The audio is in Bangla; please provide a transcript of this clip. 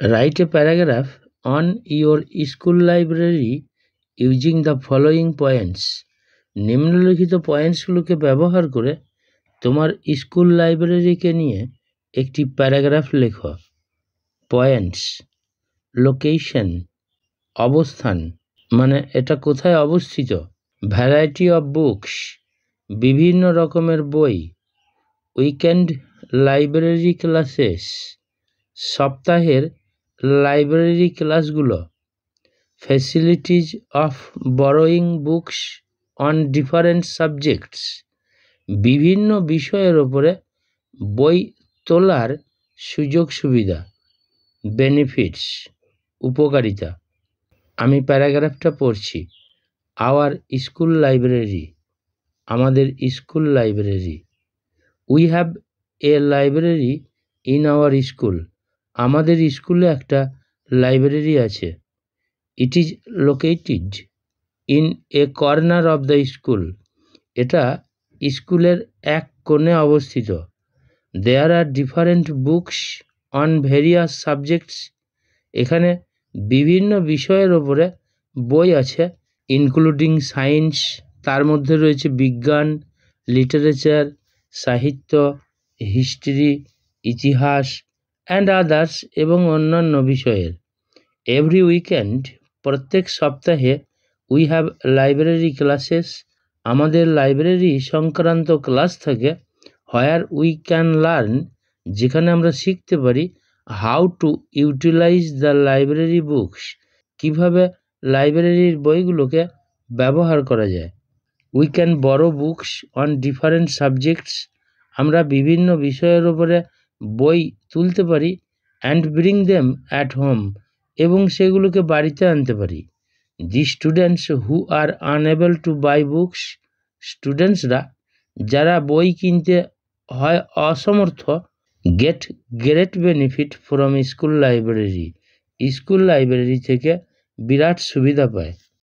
Write a paragraph on your school library using the following points. নিম্নলিখিত পয়েন্টসগুলোকে ব্যবহার করে তোমার স্কুল লাইব্রেরিকে নিয়ে একটি প্যারাগ্রাফ লেখো। পয়েন্টস: লোকেশন, অবস্থান, মানে এটা কোথায় অবস্থিত। ভ্যারাইটি অফ বুকস, বিভিন্ন রকমের বই। উইকেন্ড লাইব্রেরি ক্লাসেস, সপ্তাহের লাইব্রেরি ক্লাসগুলো। Facilities of borrowing books on different subjects, বিভিন্ন বিষয়ের ওপরে বই তোলার সুযোগ সুবিধা। বেনিফিটস, উপকারিতা। আমি প্যারাগ্রাফটা পড়ছি। আওয়ার স্কুল লাইব্রেরি, আমাদের school library. We have a library in our school, আমাদের স্কুলে একটা লাইব্রেরি আছে। It is located in a corner of the school, এটা স্কুলের এক কোণে অবস্থিত। There are different books on various subjects, এখানে বিভিন্ন বিষয়ের ওপরে বই আছে। ইনক্লুডিং সায়েন্স, তার মধ্যে রয়েছে বিজ্ঞান, লিটারেচার, সাহিত্য, হিস্ট্রি, ইতিহাস অ্যান্ড আদার্স, এবং অন্যান্য বিষয়ের। এভরি উইকেন্ড, প্রত্যেক সপ্তাহে। উই হ্যাভ লাইব্রেরি ক্লাসেস, আমাদের লাইব্রেরি সংক্রান্ত ক্লাস থাকে। হোয়ার উই ক্যান লার্ন, যেখানে আমরা শিখতে পারি। How to utilise the library books, কীভাবে লাইব্রেরির বইগুলোকে ব্যবহার করা যায়। We can borrow books on different subjects, আমরা বিভিন্ন বিষয়ের ওপরে বই তুলতে পারি। And bring them at home, এবং সেগুলোকে বাড়িতে আনতে পারি। The students who are unable to buy books, স্টুডেন্টসরা যারা বই কিনতে হয় অসমর্থ। Get great benefit from school library, school library থেকে বিরাট সুবিধা পায়।